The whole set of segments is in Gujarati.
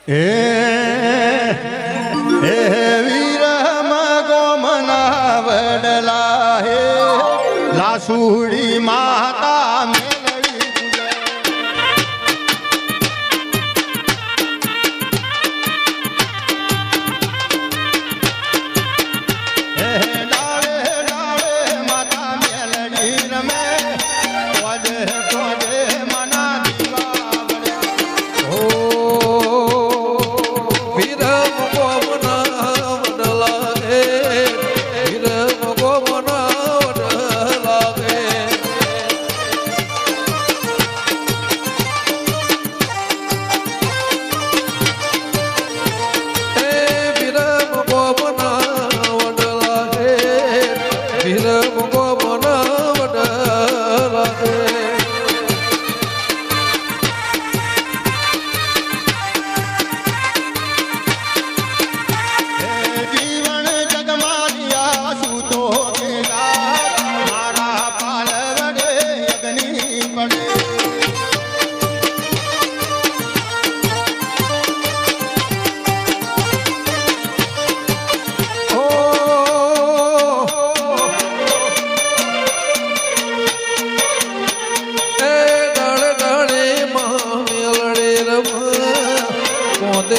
હે હે વીર મગો મના વડલા હે લાસુડી માતા મેલડી હે ડાળે ડાળે માતા મેલડી રમે તોજે તોજે મના દીવા ઓ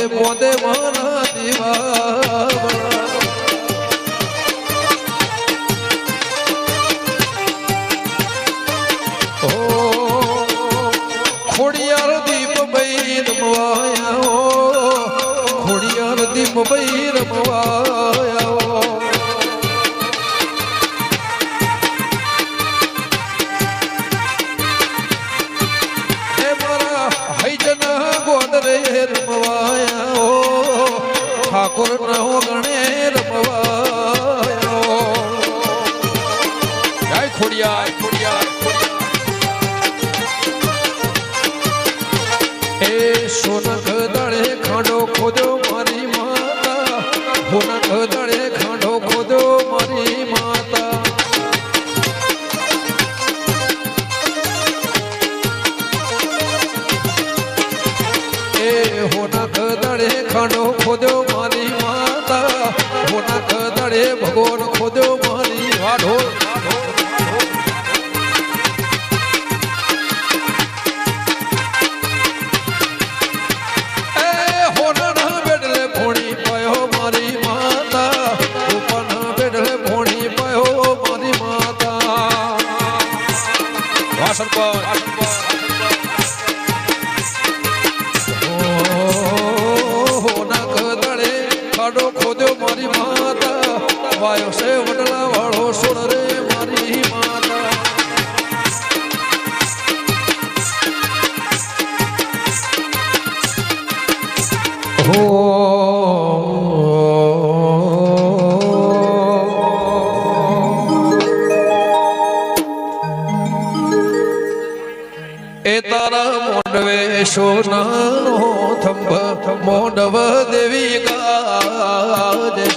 પોતે મારા દીવા ખોડિયાર દીપ ભાઈ રમવાયા ખોડિયાર દીપ ભાઈ રમવાયા એ મારા હૈજના ગોદરે રમવાયા ઠાકોર નવો ગણે રમવાયો જય ખોડિયાર ખોડિયાર એ સોનક દળે ખાંડો ખોદ્યો મારી માતા સોનક દળે ખાંડો ખોદ્યો મારી માતા એ હોનક દળે ખાંડો ખોદ્યો મારી માતા હોનક દળે ભગવાન ખોદ્યો મારી વાઢો એ હોના બેડલે ભોણી પાયો મારી માતા ઉપના બેડલે ભોણી પાયો મારી માતા વાસણ પર ખોદ્યો મારી માતા વાયો સે વડલા વાળો સોડ રે મારી માતા હો એ તારા મોંડવે સોનાનો થંભ મોંડવ દેવી ગાજે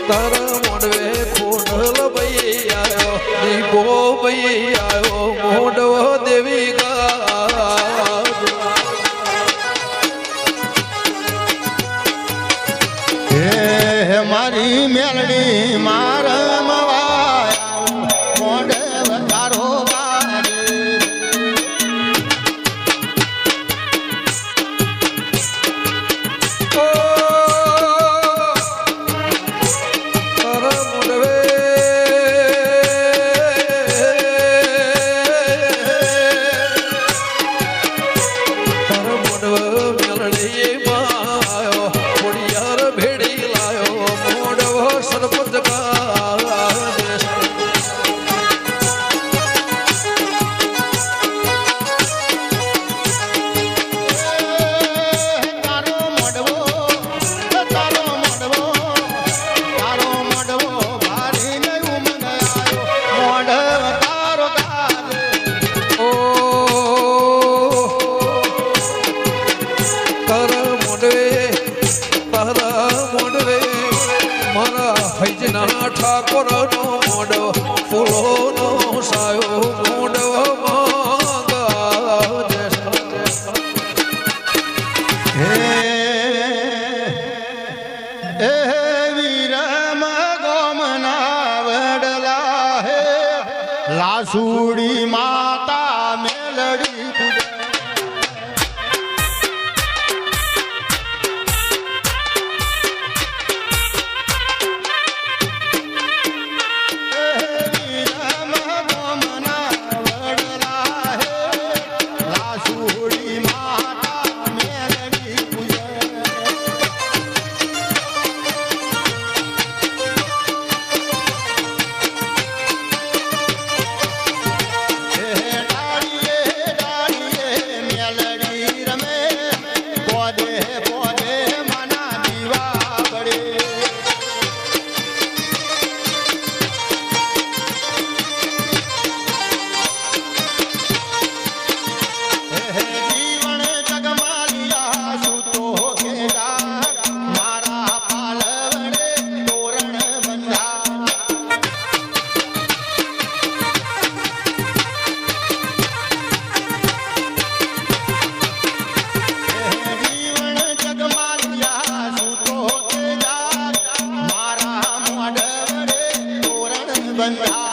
તારા મોંડવે ખોડલ ભાઈ આવ્યો દીપો ભાઈ આવ્યો મોંડવ દેવી ગાજ હે મારી મેલડી મારા મોંડવ તારો ગાજ મેલડી પૂજે બંધા